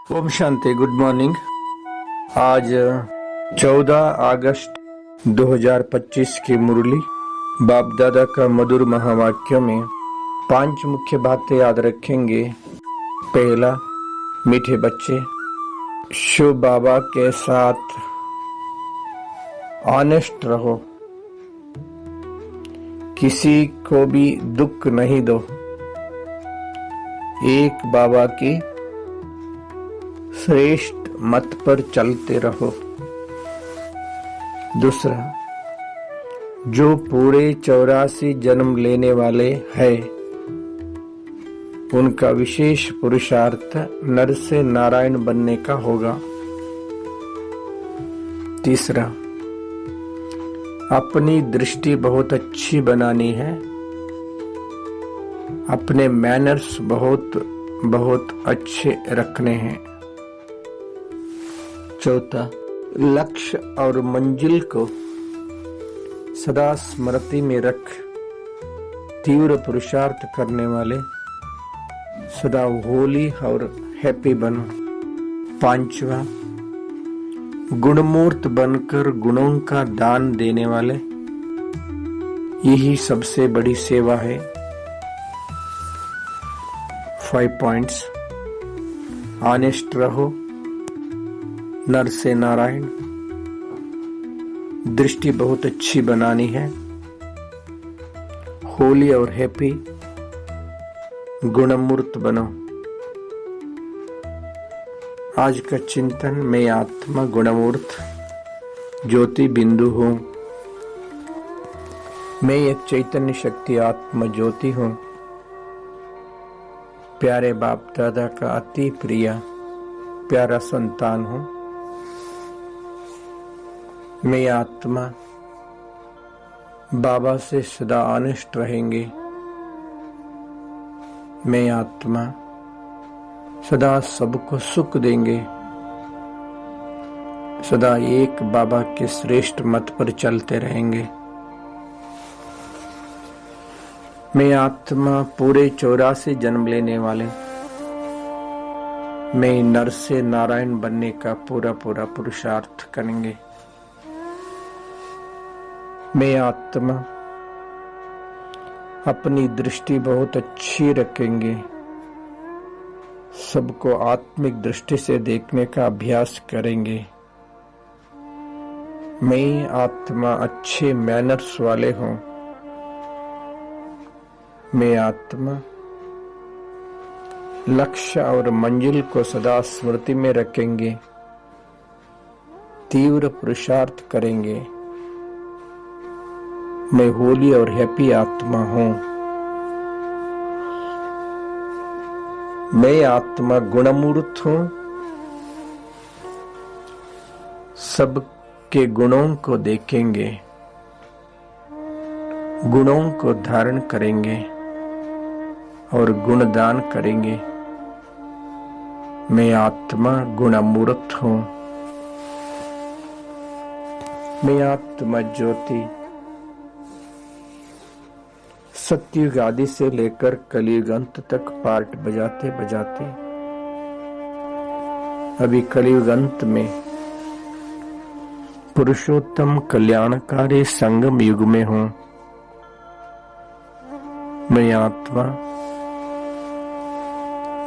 Om Shanti. Good morning. आज 14 अगस्त 2025 की मुरली बाप दादा का मधुर महावाक्यों में 5 मुख्य बातें याद रखेंगे। पहला, मीठे बच्चे, शिव बाबा के साथ ऑनेस्ट रहो, किसी को भी दुख नहीं दो, एक बाबा की श्रेष्ठ मत पर चलते रहो। दूसरा, जो पूरे 84 जन्म लेने वाले हैं उनका विशेष पुरुषार्थ नर से नारायण बनने का होगा। तीसरा, अपनी दृष्टि बहुत अच्छी बनानी है, अपने मैनर्स बहुत अच्छे रखने हैं। चौथा, लक्ष्य और मंजिल को सदा स्मृति में रख तीव्र पुरुषार्थ करने वाले सदा होली और हैप्पी बनो। पांचवा, गुणमूर्त बनकर गुणों का दान देने वाले, यही सबसे बड़ी सेवा है। 5 पॉइंट्स। ऑनेस्ट रहो, नर से नारायण, दृष्टि बहुत अच्छी बनानी है, होली और हैप्पी, गुणमूर्त बनो। आज का चिंतन, मैं आत्मा गुणमूर्त ज्योति बिंदु हूँ, मैं एक चैतन्य शक्ति आत्मा ज्योति हूँ, प्यारे बाप दादा का अति प्यारा संतान हूँ। मैं आत्मा बाबा से सदा ऑनेस्ट रहेंगे, मैं आत्मा सदा सबको सुख देंगे, सदा एक बाबा के श्रेष्ठ मत पर चलते रहेंगे। मैं आत्मा पूरे 84 जन्म लेने वाले, मैं नर से नारायण बनने का पूरा पुरुषार्थ करेंगे। मैं आत्मा अपनी दृष्टि बहुत अच्छी रखेंगे, सबको आत्मिक दृष्टि से देखने का अभ्यास करेंगे। मैं आत्मा अच्छे मैनर्स वाले हूँ, मैं आत्मा लक्ष्य और मंजिल को सदा स्मृति में रखेंगे, तीव्र पुरुषार्थ करेंगे। मैं होली और हैप्पी आत्मा हूँ, मैं आत्मा गुणमूर्त हूँ, सबके गुणों को देखेंगे, गुणों को धारण करेंगे और गुणदान करेंगे। मैं आत्मा गुणमूर्त हूँ, मैं आत्मा ज्योति सत्युग आदि से लेकर कलयुग अंत तक पार्ट बजाते अभी कलयुग अंत में पुरुषोत्तम कल्याणकारी संगम युग में हूँ। मैं आत्मा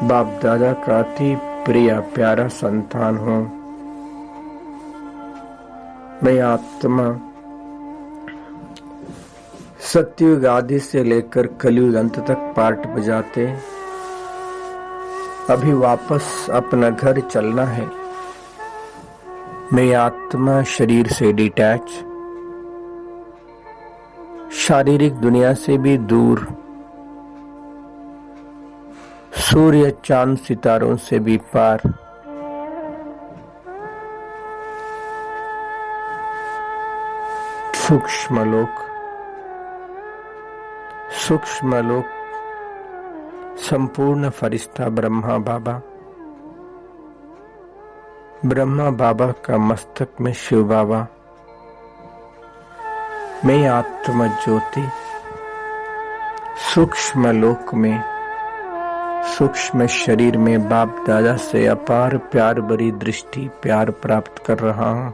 बाप दादा का अति प्यारा संतान हूँ। मैं आत्मा सत्युग आदि से लेकर कलयुग अंत तक पार्ट बजाते अभी वापस अपना घर चलना है। मैं आत्मा शरीर से डिटैच, शारीरिक दुनिया से भी दूर, सूर्य चांद सितारों से भी पार, सूक्ष्म लोक संपूर्ण फरिश्ता ब्रह्मा बाबा का मस्तक में शिव बाबा। मैं आत्मा ज्योति सूक्ष्म लोक में सूक्ष्म शरीर में बाप दादा से अपार प्यार भरी दृष्टि प्यार प्राप्त कर रहा हूं।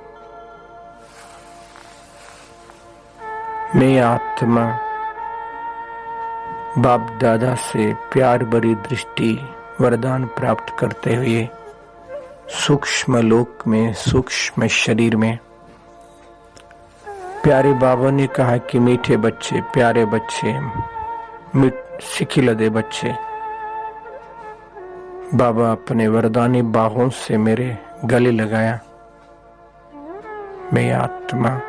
मैं आत्मा बाप दादा से प्यार भरी दृष्टि वरदान प्राप्त करते हुए सूक्ष्म लोक में सूक्ष्म शरीर में प्यारे बाबा ने कहा कि मीठे बच्चे, प्यारे बच्चे, सिखिलदे बच्चे, बाबा अपने वरदानी बाहों से मेरे गले लगाया। मैं आत्मा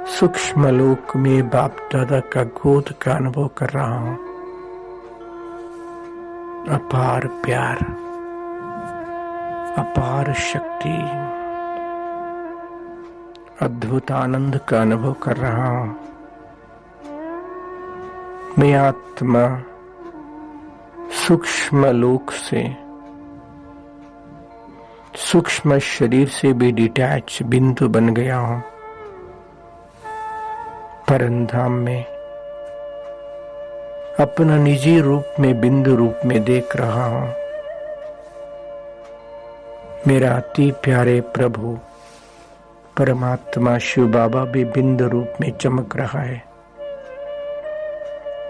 सूक्ष्म लोक में बाप दादा का गोद का अनुभव कर रहा हूं। अपार प्यार, अपार शक्ति, अद्भुत आनंद का अनुभव कर रहा हूं। मैं आत्मा सूक्ष्म लोक से, सूक्ष्म शरीर से भी डिटैच बिंदु बन गया हूं। परमधाम में अपना निजी रूप में बिंदु रूप में देख रहा हूं। मेरा अति प्यारे प्रभु परमात्मा शिव बाबा भी बिंदु रूप में चमक रहा है।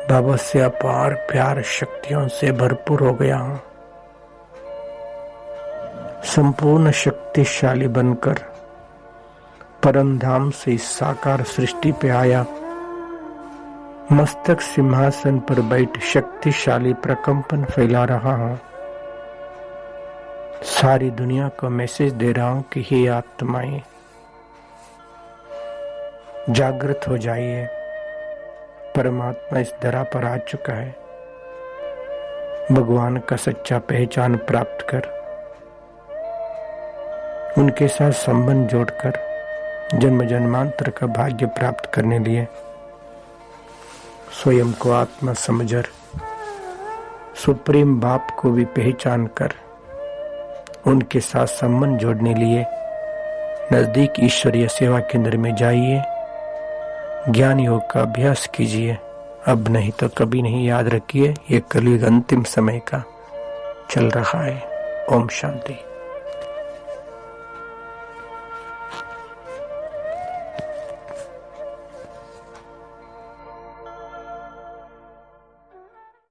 बाबा से अपार प्यार शक्तियों से भरपूर हो गया हूं। संपूर्ण शक्तिशाली बनकर परमधाम से इस साकार सृष्टि पे आया। मस्तक सिंहासन पर बैठ शक्तिशाली प्रकंपन फैला रहा हूं। सारी दुनिया को मैसेज दे रहा हूं कि हे आत्माएं, जागृत हो जाइए। परमात्मा इस धरा पर आ चुका है। भगवान का सच्चा पहचान प्राप्त कर उनके साथ संबंध जोड़कर जन्म जन्मांतर का भाग्य प्राप्त करने लिए स्वयं को आत्मा समझकर सुप्रीम बाप को भी पहचान कर उनके साथ संबंध जोड़ने लिए नजदीक ईश्वरीय सेवा केंद्र में जाइए। ज्ञान योग का अभ्यास कीजिए। अब नहीं तो कभी नहीं। याद रखिए, ये कलयुग अंतिम समय का चल रहा है। ओम शांति।